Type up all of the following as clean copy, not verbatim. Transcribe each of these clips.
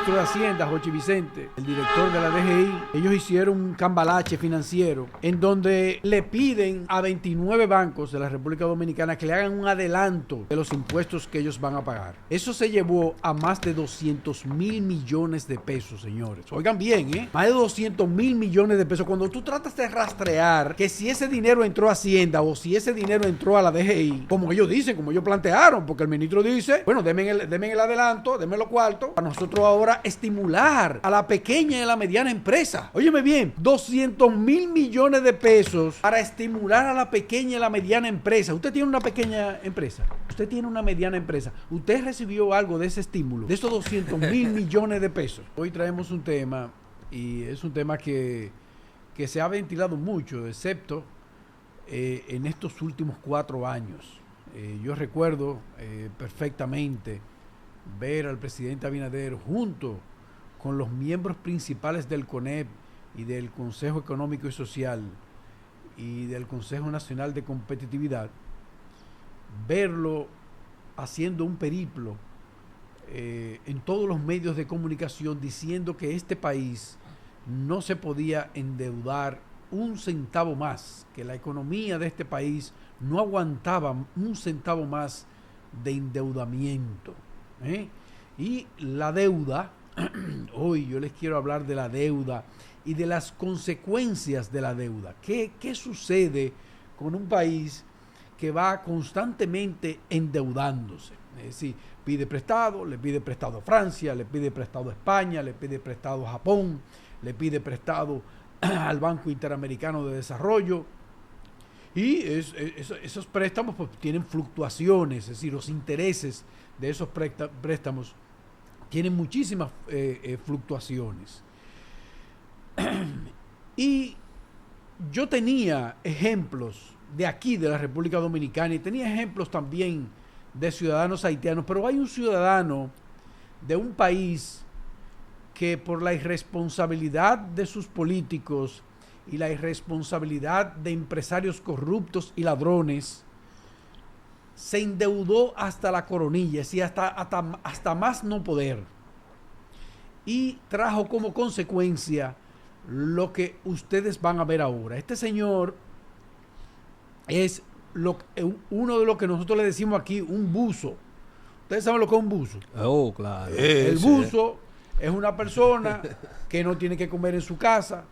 ministro de Hacienda, Jochi Vicente, el director de la DGI, ellos hicieron un cambalache financiero en donde le piden a 29 bancos de la República Dominicana que le hagan un adelanto de los impuestos que ellos van a pagar. Eso se llevó a más de 200,000 millones de pesos, señores. Oigan bien, más de 200,000 millones de pesos. Cuando tú tratas de rastrear que si ese dinero entró a Hacienda o si ese dinero entró a la DGI, como ellos dicen, como ellos plantearon, porque el ministro dice, bueno, denme el adelanto, denme los cuartos, para nosotros ahora estimular a la pequeña y a la mediana empresa. Óyeme bien, 200,000 millones de pesos para estimular a la pequeña y la mediana empresa. Usted tiene una pequeña empresa, usted tiene una mediana empresa, usted recibió algo de ese estímulo, de esos 200,000 millones de pesos. Hoy traemos un tema, y es un tema que se ha ventilado mucho, excepto en estos últimos 4 años. Yo recuerdo perfectamente ver al presidente Abinader junto con los miembros principales del CONEP y del Consejo Económico y Social y del Consejo Nacional de Competitividad, verlo haciendo un periplo en todos los medios de comunicación diciendo que este país no se podía endeudar un centavo más, que la economía de este país no aguantaba un centavo más de endeudamiento. Y la deuda, hoy yo les quiero hablar de la deuda y de las consecuencias de la deuda. ¿Qué sucede con un país que va constantemente endeudándose? Es decir, pide prestado, le pide prestado a Francia, le pide prestado a España, le pide prestado a Japón, le pide prestado al Banco Interamericano de Desarrollo. Y esos préstamos pues tienen fluctuaciones, es decir, los intereses de esos préstamos tienen muchísimas fluctuaciones. Y yo tenía ejemplos de aquí, de la República Dominicana, y tenía ejemplos también de ciudadanos haitianos, pero hay un ciudadano de un país que por la irresponsabilidad de sus políticos y la irresponsabilidad de empresarios corruptos y ladrones, se endeudó hasta la coronilla, es decir, hasta más no poder. Y trajo como consecuencia lo que ustedes van a ver ahora. Este señor es uno de lo que nosotros le decimos aquí un buzo. ¿Ustedes saben lo que es un buzo? Oh, claro. El buzo es una persona que no tiene que comer en su casa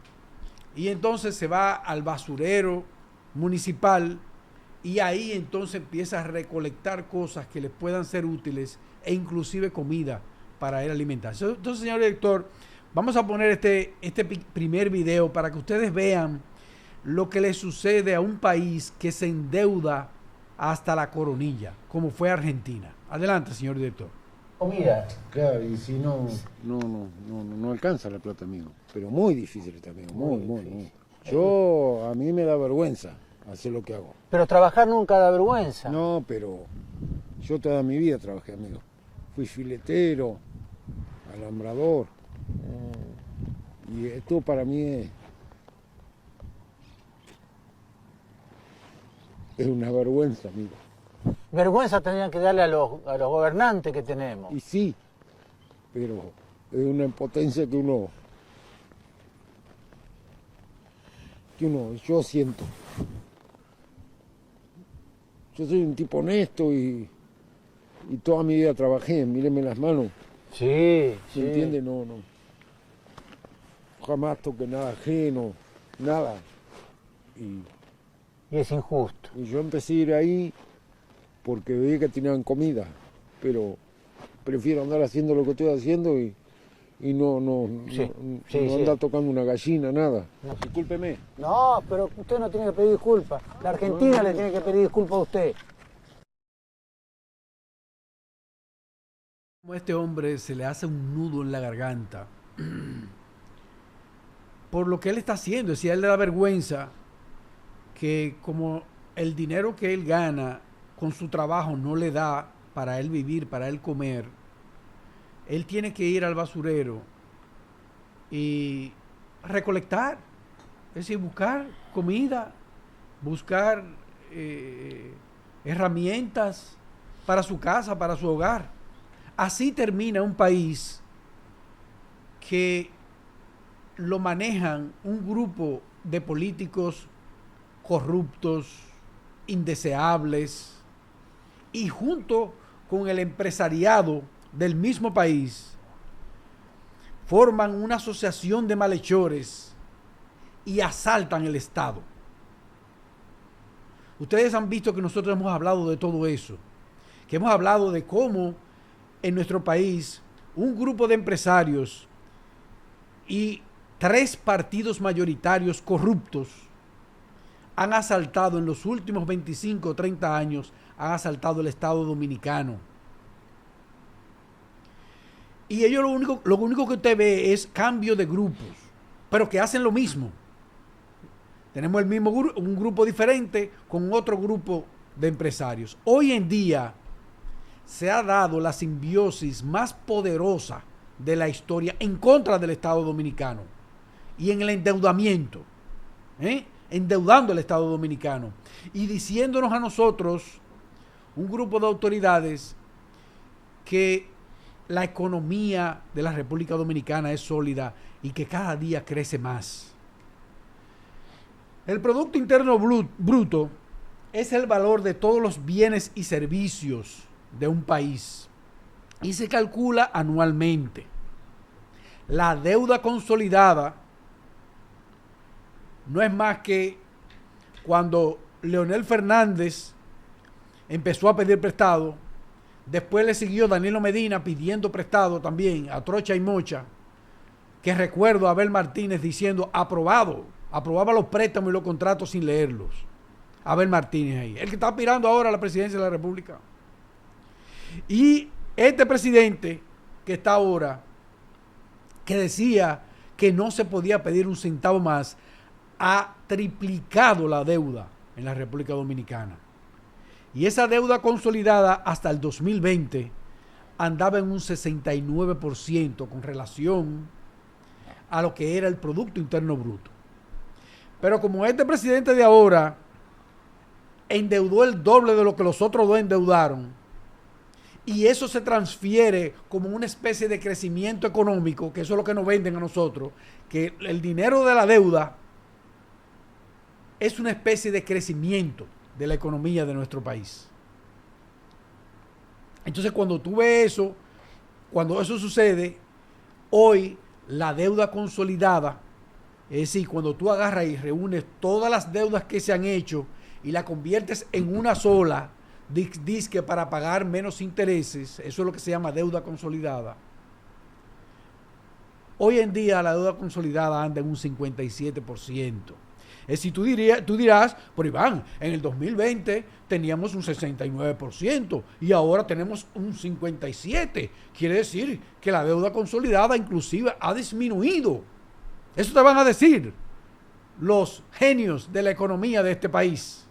y entonces se va al basurero municipal y ahí entonces empieza a recolectar cosas que le puedan ser útiles e inclusive comida para él alimentarse. Entonces, señor director, vamos a poner este primer video para que ustedes vean lo que le sucede a un país que se endeuda hasta la coronilla, como fue Argentina. Adelante, señor director. Comida. Claro, y si no alcanza la plata, amigo. Pero muy difícil está, amigo, muy. A mí me da vergüenza hacer lo que hago. Pero trabajar nunca da vergüenza. No, pero yo toda mi vida trabajé, amigo. Fui filetero, alambrador. Y esto para mí es una vergüenza, amigo. Vergüenza tendrían que darle a los gobernantes que tenemos. Y sí, pero es una impotencia que yo siento. Yo soy un tipo honesto y toda mi vida trabajé, mírenme las manos. Sí, ¿Se entiende? No. Jamás toqué nada ajeno, nada. Y es injusto. Y yo empecé a ir ahí porque veía que tenían comida, pero prefiero andar haciendo lo que estoy haciendo y no andar tocando una gallina, nada. No. Discúlpeme. No, pero usted no tiene que pedir disculpas. La Argentina le tiene que pedir disculpas a usted. Como a este hombre se le hace un nudo en la garganta por lo que él está haciendo. Es decir, a él le da vergüenza que como el dinero que él gana con su trabajo no le da para él vivir, para él comer, él tiene que ir al basurero y recolectar, es decir, buscar comida, buscar herramientas para su casa, para su hogar. Así termina un país que lo manejan un grupo de políticos corruptos, indeseables, y junto con el empresariado del mismo país forman una asociación de malhechores y asaltan el Estado. Ustedes han visto que nosotros hemos hablado de todo eso, que hemos hablado de cómo en nuestro país un grupo de empresarios y 3 partidos mayoritarios corruptos han asaltado en los últimos 25 o 30 años, han asaltado el Estado dominicano. Y ellos lo único que usted ve es cambio de grupos, pero que hacen lo mismo. Tenemos el mismo un grupo diferente con otro grupo de empresarios. Hoy en día se ha dado la simbiosis más poderosa de la historia en contra del Estado dominicano y en el endeudamiento, endeudando al Estado dominicano y diciéndonos a nosotros, un grupo de autoridades, que la economía de la República Dominicana es sólida y que cada día crece más. El Producto Interno Bruto es el valor de todos los bienes y servicios de un país y se calcula anualmente. La deuda consolidada no es más que cuando Leonel Fernández empezó a pedir prestado, después le siguió Danilo Medina pidiendo prestado también a trocha y mocha, que recuerdo a Abel Martínez diciendo aprobaba los préstamos y los contratos sin leerlos. Abel Martínez ahí, el que está aspirando ahora a la presidencia de la República. Y este presidente que está ahora, que decía que no se podía pedir un centavo más, ha triplicado la deuda en la República Dominicana. Y esa deuda consolidada hasta el 2020 andaba en un 69% con relación a lo que era el Producto Interno Bruto. Pero como este presidente de ahora endeudó el doble de lo que los otros dos endeudaron, y eso se transfiere como una especie de crecimiento económico, que eso es lo que nos venden a nosotros, que el dinero de la deuda es una especie de crecimiento de la economía de nuestro país. Entonces, cuando tú ves eso, cuando eso sucede, hoy la deuda consolidada, es decir, cuando tú agarras y reúnes todas las deudas que se han hecho y la conviertes en una sola, dice que para pagar menos intereses, eso es lo que se llama deuda consolidada. Hoy en día la deuda consolidada anda en un 57%. Es decir, tú dirás, pero Iván, en el 2020 teníamos un 69% y ahora tenemos un 57%. Quiere decir que la deuda consolidada inclusive ha disminuido. Eso te van a decir los genios de la economía de este país.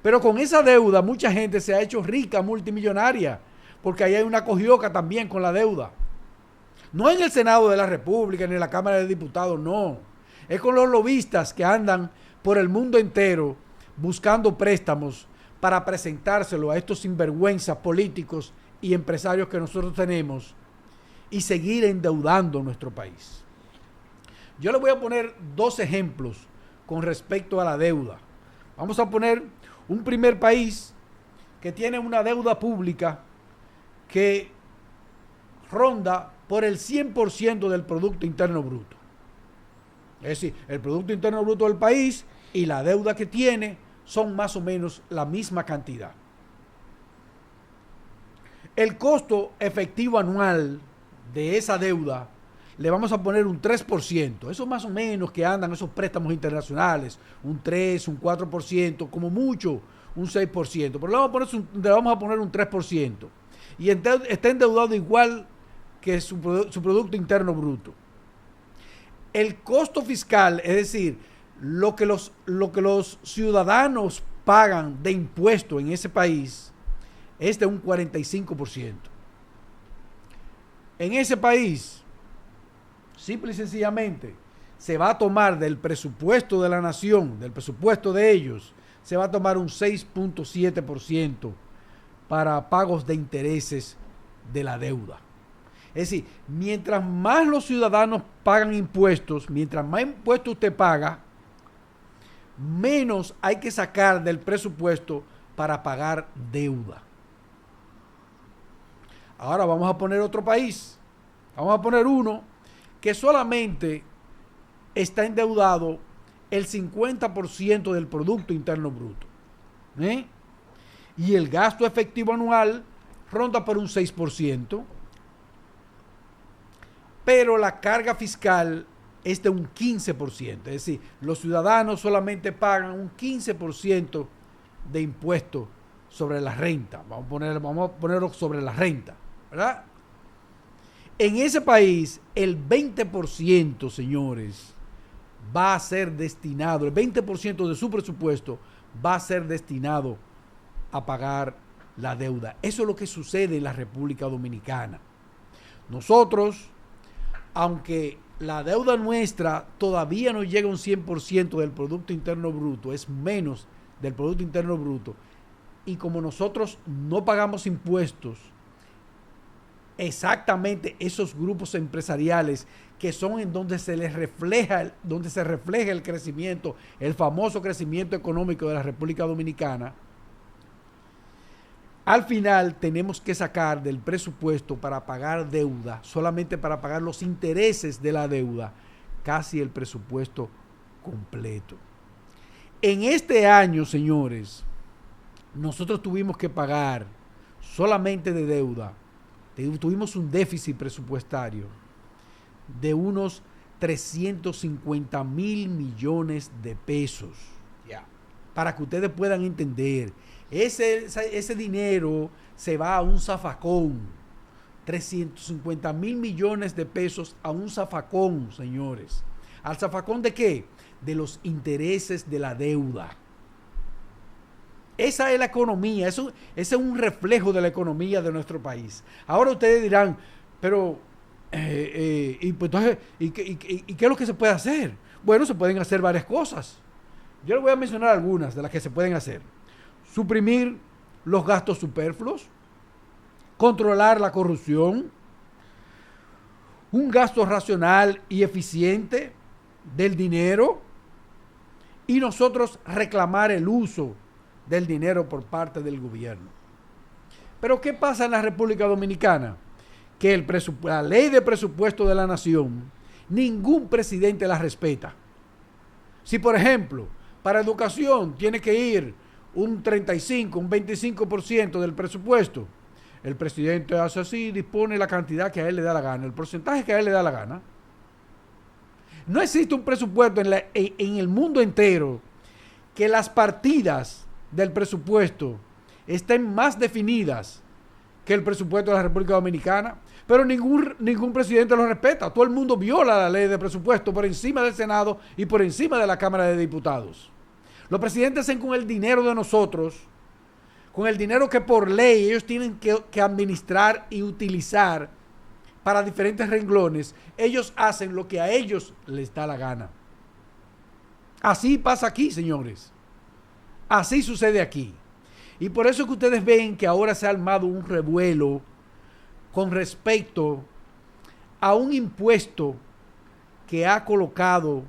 Pero con esa deuda mucha gente se ha hecho rica, multimillonaria, porque ahí hay una cogioca también con la deuda. No en el Senado de la República ni en la Cámara de Diputados, no. Es con los lobistas que andan por el mundo entero buscando préstamos para presentárselo a estos sinvergüenzas políticos y empresarios que nosotros tenemos y seguir endeudando nuestro país. Yo le voy a poner 2 ejemplos con respecto a la deuda. Vamos a poner un primer país que tiene una deuda pública que ronda por el 100% del Producto Interno Bruto. Es decir, el Producto Interno Bruto del país y la deuda que tiene son más o menos la misma cantidad. El costo efectivo anual de esa deuda le vamos a poner un 3%. Eso más o menos que andan esos préstamos internacionales, un 3, un 4%, como mucho un 6%. Pero le vamos a poner un 3%. Y está endeudado igual que su Producto Interno Bruto. El costo fiscal, es decir, lo que los ciudadanos pagan de impuesto en ese país, es de un 45%. En ese país, simple y sencillamente, se va a tomar del presupuesto de la nación, del presupuesto de ellos, se va a tomar un 6.7% para pagos de intereses de la deuda. Es decir, mientras más los ciudadanos pagan impuestos, mientras más impuestos usted paga, menos hay que sacar del presupuesto para pagar deuda. Ahora vamos a poner otro país. Vamos a poner uno que solamente está endeudado el 50% del Producto Interno Bruto. Y el gasto efectivo anual ronda por un 6%. Pero la carga fiscal es de un 15%. Es decir, los ciudadanos solamente pagan un 15% de impuestos sobre la renta. Vamos a ponerlo sobre la renta, ¿verdad? En ese país, el 20%, señores, va a ser destinado, el 20% de su presupuesto va a ser destinado a pagar la deuda. Eso es lo que sucede en la República Dominicana. Nosotros, aunque la deuda nuestra todavía no llega a un 100% del Producto Interno Bruto, es menos del Producto Interno Bruto, y como nosotros no pagamos impuestos, exactamente esos grupos empresariales que son en donde se les refleja, el crecimiento, el famoso crecimiento económico de la República Dominicana, al final tenemos que sacar del presupuesto para pagar deuda, solamente para pagar los intereses de la deuda, casi el presupuesto completo. En este año, señores, nosotros tuvimos que pagar solamente de deuda, tuvimos un déficit presupuestario de unos 350,000 millones de pesos. Para que ustedes puedan entender, ese dinero se va a un zafacón. 350,000 millones de pesos a un zafacón, señores. ¿Al zafacón de qué? De los intereses de la deuda. Esa es la economía, ese es un reflejo de la economía de nuestro país. Ahora ustedes dirán, pero, ¿y qué es lo que se puede hacer? Bueno, se pueden hacer varias cosas. Yo les voy a mencionar algunas de las que se pueden hacer. Suprimir los gastos superfluos, controlar la corrupción, un gasto racional y eficiente del dinero, y nosotros reclamar el uso del dinero por parte del gobierno. Pero ¿qué pasa en la República Dominicana? Que la ley de presupuesto de la nación, ningún presidente la respeta. Si, por ejemplo, para educación tiene que ir un 35, un 25% del presupuesto, el presidente hace así, dispone la cantidad que a él le da la gana, el porcentaje que a él le da la gana. No existe un presupuesto en el mundo entero que las partidas del presupuesto estén más definidas que el presupuesto de la República Dominicana, pero ningún presidente lo respeta. Todo el mundo viola la ley de presupuesto por encima del Senado y por encima de la Cámara de Diputados. Los presidentes hacen con el dinero de nosotros, con el dinero que por ley ellos tienen que administrar y utilizar para diferentes renglones. Ellos hacen lo que a ellos les da la gana. Así pasa aquí, señores. Así sucede aquí. Y por eso es que ustedes ven que ahora se ha armado un revuelo con respecto a un impuesto que ha colocado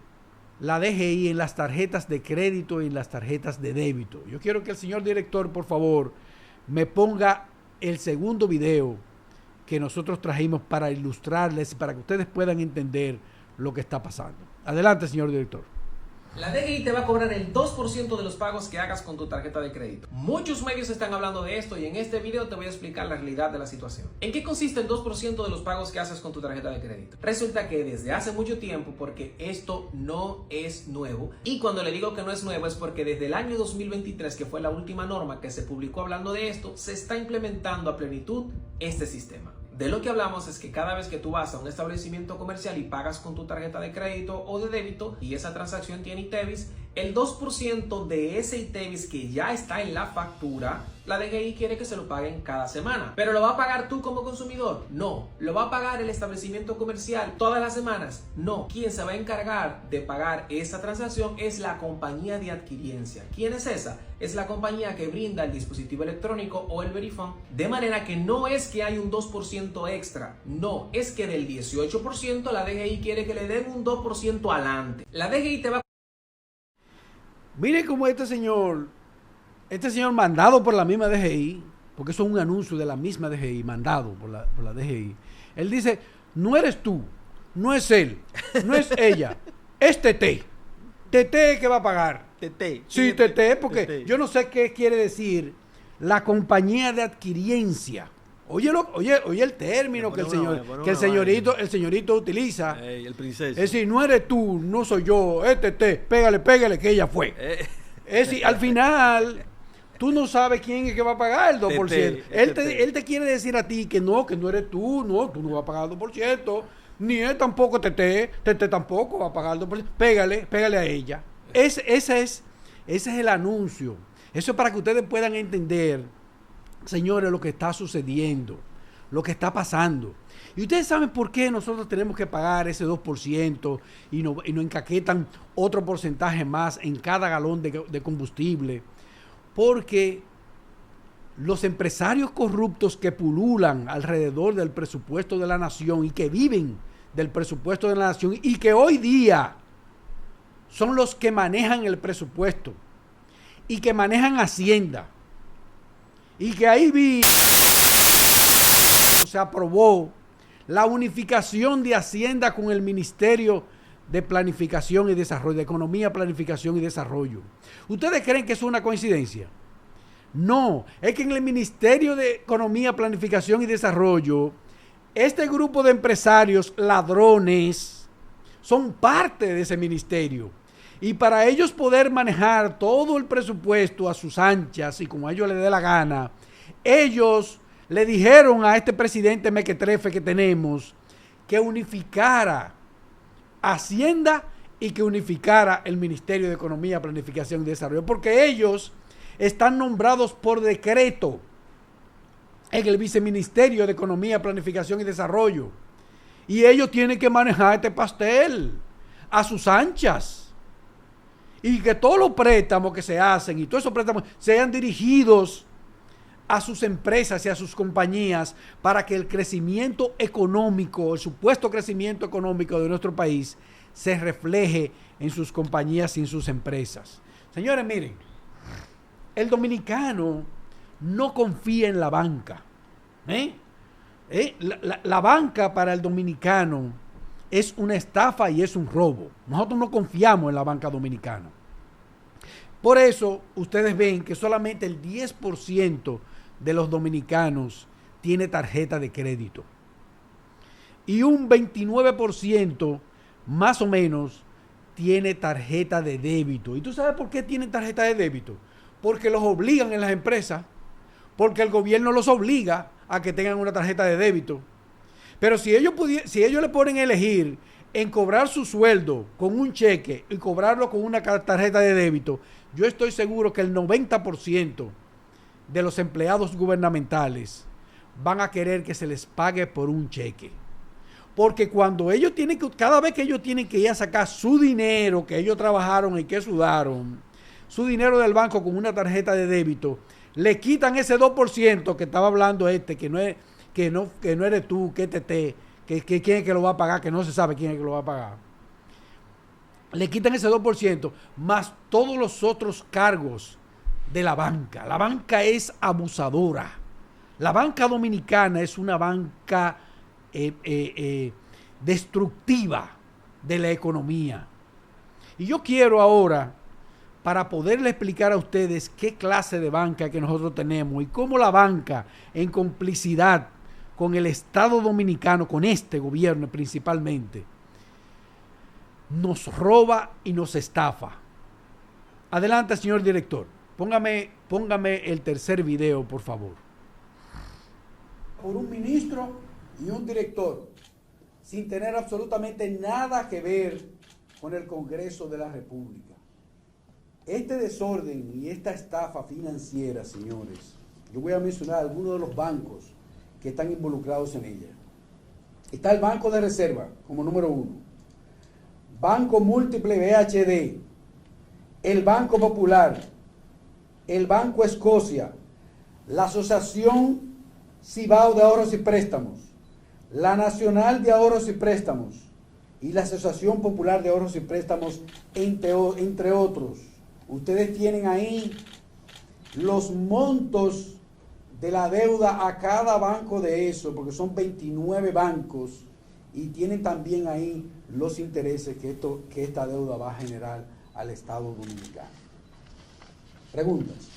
la DGI en las tarjetas de crédito y en las tarjetas de débito. Yo quiero que el señor director, por favor, me ponga el segundo video que nosotros trajimos para ilustrarles y para que ustedes puedan entender lo que está pasando. Adelante, señor director. La DGI te va a cobrar el 2% de los pagos que hagas con tu tarjeta de crédito. Muchos medios están hablando de esto y en este video te voy a explicar la realidad de la situación. ¿En qué consiste el 2% de los pagos que haces con tu tarjeta de crédito? Resulta que desde hace mucho tiempo, porque esto no es nuevo, y cuando le digo que no es nuevo es porque desde el año 2023, que fue la última norma que se publicó hablando de esto, se está implementando a plenitud este sistema. De lo que hablamos es que cada vez que tú vas a un establecimiento comercial y pagas con tu tarjeta de crédito o de débito y esa transacción tiene ITEVIS, El 2% de ese ITEVIS que ya está en la factura, la DGI quiere que se lo paguen cada semana. ¿Pero lo va a pagar tú como consumidor? No. ¿Lo va a pagar el establecimiento comercial todas las semanas? No. Quien se va a encargar de pagar esa transacción es la compañía de adquiriencia. ¿Quién es esa? Es la compañía que brinda el dispositivo electrónico o el Verifone. De manera que no es que hay un 2% extra. No, es que del 18% la DGI quiere que le den un 2% adelante. La DGI te va a... Mire cómo este señor mandado por la misma DGI, porque eso es un anuncio de la misma DGI, mandado por la DGI, él dice, no eres tú, no es él, no es ella, es Tete. Tete que va a pagar. Tete. Sí, Tete, porque Tete. yo no sé qué quiere decir la compañía de adquiriencia. Oye el término que el señorito utiliza. El princesa. Es decir, no eres tú, no soy yo, es Tete, pégale que ella fue. Es decir, al final, tú no sabes quién es que va a pagar el 2%. Él te quiere decir a ti que no eres tú no vas a pagar el 2%, ni él tampoco Tete tampoco va a pagar el 2%. Pégale a ella. Ese es el anuncio. Eso es para que ustedes puedan entender, señores, lo que está sucediendo, lo que está pasando. Y ustedes saben por qué nosotros tenemos que pagar ese 2% y nos encaquetan otro porcentaje más en cada galón de combustible. Porque los empresarios corruptos que pululan alrededor del presupuesto de la nación y que viven del presupuesto de la nación y que hoy día son los que manejan el presupuesto y que manejan Hacienda, y que ahí se aprobó la unificación de Hacienda con el Ministerio de Planificación y Desarrollo, de Economía, Planificación y Desarrollo. ¿Ustedes creen que eso es una coincidencia? No, es que en el Ministerio de Economía, Planificación y Desarrollo, este grupo de empresarios ladrones son parte de ese ministerio. Y para ellos poder manejar todo el presupuesto a sus anchas y como a ellos les dé la gana, ellos le dijeron a este presidente mequetrefe que tenemos que unificara Hacienda y que unificara el Ministerio de Economía, Planificación y Desarrollo, porque ellos están nombrados por decreto en el Viceministerio de Economía, Planificación y Desarrollo. Y ellos tienen que manejar este pastel a sus anchas. Y que todos los préstamos que se hacen y todos esos préstamos sean dirigidos a sus empresas y a sus compañías para que el crecimiento económico, el supuesto crecimiento económico de nuestro país se refleje en sus compañías y en sus empresas. Señores, miren, el dominicano no confía en la banca. La banca para el dominicano es una estafa y es un robo. Nosotros no confiamos en la banca dominicana. Por eso, ustedes ven que solamente el 10% de los dominicanos tiene tarjeta de crédito. Y un 29% más o menos tiene tarjeta de débito. ¿Y tú sabes por qué tienen tarjeta de débito? Porque los obligan en las empresas. Porque el gobierno los obliga a que tengan una tarjeta de débito. Pero si ellos le ponen a elegir en cobrar su sueldo con un cheque y cobrarlo con una tarjeta de débito, yo estoy seguro que el 90% de los empleados gubernamentales van a querer que se les pague por un cheque. Porque cuando ellos cada vez que ellos tienen que ir a sacar su dinero que ellos trabajaron y que sudaron, su dinero del banco con una tarjeta de débito, le quitan ese 2% que estaba hablando que no eres tú, que quién es que lo va a pagar, que no se sabe quién es que lo va a pagar. Le quitan ese 2% más todos los otros cargos de la banca. La banca es abusadora. La banca dominicana es una banca destructiva de la economía. Y yo quiero ahora, para poderle explicar a ustedes qué clase de banca que nosotros tenemos y cómo la banca, en complicidad con el Estado dominicano, con este gobierno principalmente, nos roba y nos estafa. Adelante, señor director. Póngame el tercer video, por favor. Por un ministro y un director, sin tener absolutamente nada que ver con el Congreso de la República. Este desorden y esta estafa financiera, señores, yo voy a mencionar algunos de los bancos que están involucrados en ella. Está el Banco de Reserva como número 1, Banco Múltiple BHD, el Banco Popular, el Banco Escocia, la Asociación Cibao de Ahorros y Préstamos, la Nacional de Ahorros y Préstamos y la Asociación Popular de Ahorros y Préstamos, entre otros. Ustedes tienen ahí los montos de la deuda a cada banco de eso, porque son 29 bancos, y tienen también ahí los intereses que esta deuda va a generar al Estado Dominicano. Preguntas.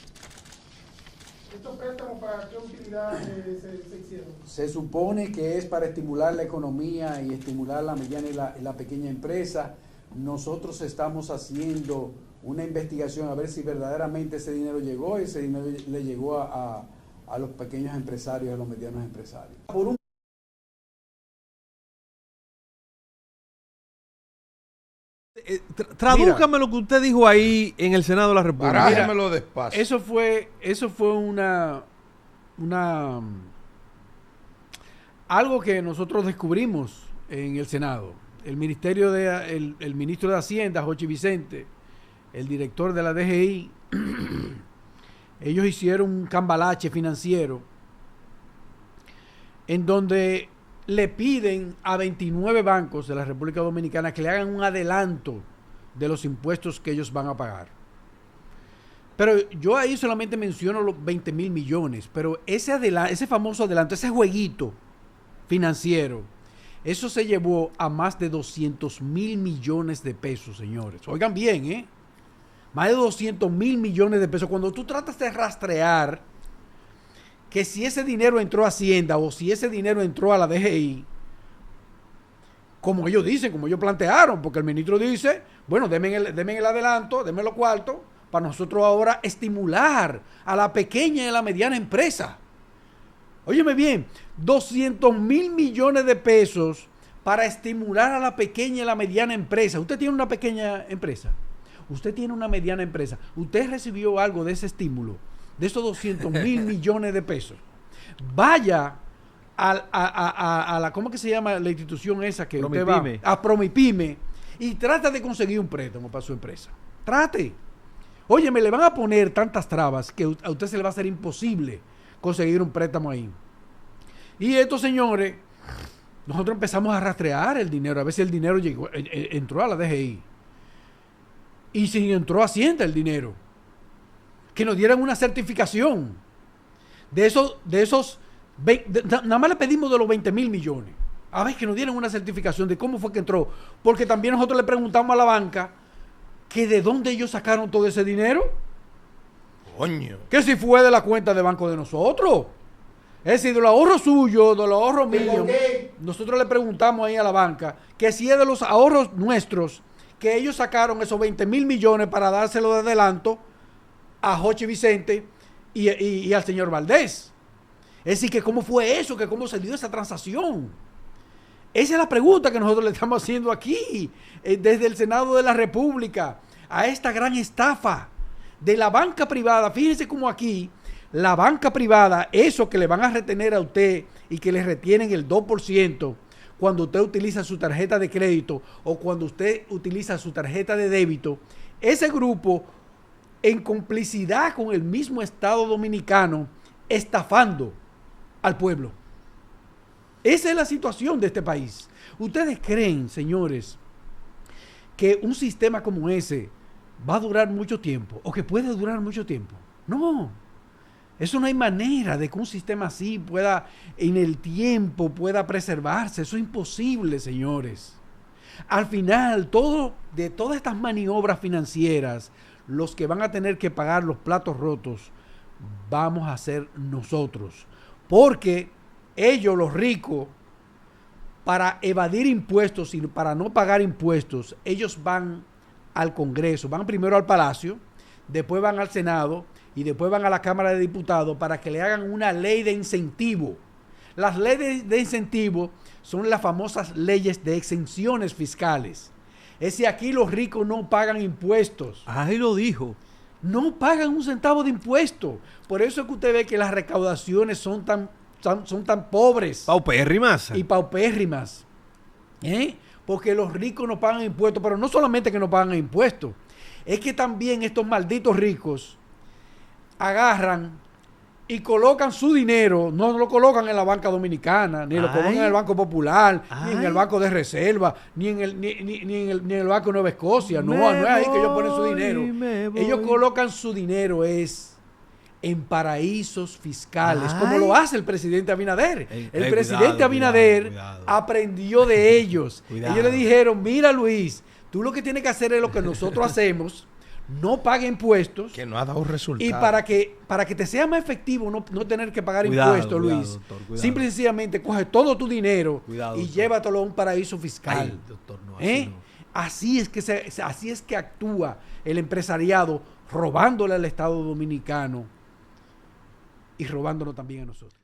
¿Estos préstamos para qué utilidad se hicieron? Se supone que es para estimular la economía y estimular la mediana y la pequeña empresa. Nosotros estamos haciendo una investigación a ver si verdaderamente ese dinero llegó y ese dinero le llegó a los pequeños empresarios, a los medianos empresarios. Tradúzcame lo que usted dijo ahí en el Senado de la República. Barájemelo despacio. Eso fue una algo que nosotros descubrimos en el Senado. El ministro de Hacienda, Jochi Vicente, el director de la DGI, ellos hicieron un cambalache financiero en donde le piden a 29 bancos de la República Dominicana que le hagan un adelanto de los impuestos que ellos van a pagar. Pero yo ahí solamente menciono los 20,000 millones, pero ese famoso adelanto, ese jueguito financiero, eso se llevó a más de 200,000 millones de pesos, señores. Oigan bien, más de 200,000 millones de pesos. Cuando tú tratas de rastrear que si ese dinero entró a Hacienda o si ese dinero entró a la DGI, como ellos dicen, como ellos plantearon, porque el ministro dice, bueno, denme el adelanto, denme los cuartos, para nosotros ahora estimular a la pequeña y a la mediana empresa. Óyeme bien, 200,000 millones de pesos para estimular a la pequeña y la mediana empresa. Usted tiene una pequeña empresa, usted tiene una mediana empresa, usted recibió algo de ese estímulo, de esos 200,000 millones de pesos. Vaya a la, ¿cómo que se llama la institución esa que usted va? A Promipyme, y trata de conseguir un préstamo para su empresa. Trate. Oye, me le van a poner tantas trabas que a usted se le va a hacer imposible conseguir un préstamo ahí. Y estos señores, nosotros empezamos a rastrear el dinero, a ver si el dinero entró a la DGI. Y si entró a Hacienda el dinero, que nos dieran una certificación de esos nada más le pedimos de los 20,000 millones. A ver, que nos dieran una certificación de cómo fue que entró, porque también nosotros le preguntamos a la banca que de dónde ellos sacaron todo ese dinero. Coño. Que si fue de la cuenta de banco de nosotros. Es decir, de los ahorros suyos, de los ahorros míos. Nosotros le preguntamos ahí a la banca que si es de los ahorros nuestros que ellos sacaron esos 20,000 millones para dárselo de adelanto a Jochi Vicente y al señor Valdés. Es decir, que cómo fue eso, que cómo se dio esa transacción. Esa es la pregunta que nosotros le estamos haciendo aquí, desde el Senado de la República, a esta gran estafa de la banca privada. Fíjense cómo aquí, la banca privada, eso que le van a retener a usted y que le retienen el 2% cuando usted utiliza su tarjeta de crédito o cuando usted utiliza su tarjeta de débito, ese grupo, en complicidad con el mismo Estado Dominicano, estafando al pueblo. Esa es la situación de este país. ¿Ustedes creen, señores, que un sistema como ese va a durar mucho tiempo o que puede durar mucho tiempo? No. Eso no hay manera de que un sistema así pueda, en el tiempo, pueda preservarse. Eso es imposible, señores. Al final, de todas estas maniobras financieras, los que van a tener que pagar los platos rotos vamos a ser nosotros. Porque ellos, los ricos, para evadir impuestos y para no pagar impuestos, ellos van al Congreso, van primero al Palacio, después van al Senado y después van a la Cámara de Diputados para que le hagan una ley de incentivo. Las leyes de incentivo son las famosas leyes de exenciones fiscales. Es si aquí los ricos no pagan impuestos. Ahí lo dijo. No pagan un centavo de impuesto. Por eso es que usted ve que las recaudaciones son tan pobres. Paupérrimas. Y paupérrimas. Porque los ricos no pagan impuestos. Pero no solamente que no pagan impuestos. Es que también estos malditos ricos agarran y colocan su dinero, no lo colocan en la banca dominicana, ni lo colocan en el Banco Popular, ni en el Banco de Reserva, ni en el Banco Nueva Escocia. No es ahí que ellos ponen su dinero. Ellos colocan su dinero en paraísos fiscales, como lo hace el presidente Abinader. El presidente Abinader aprendió de ellos. Ellos le dijeron, mira Luis, tú lo que tienes que hacer es lo que nosotros hacemos. No pague impuestos. Que no ha dado resultados. Y para que te sea más efectivo no tener que pagar impuestos, Luis. Doctor, simple y sencillamente coge todo tu dinero y llévatelo a un paraíso fiscal. Ay, doctor, no, así no. Así es que actúa el empresariado, robándole al Estado dominicano y robándonos también a nosotros.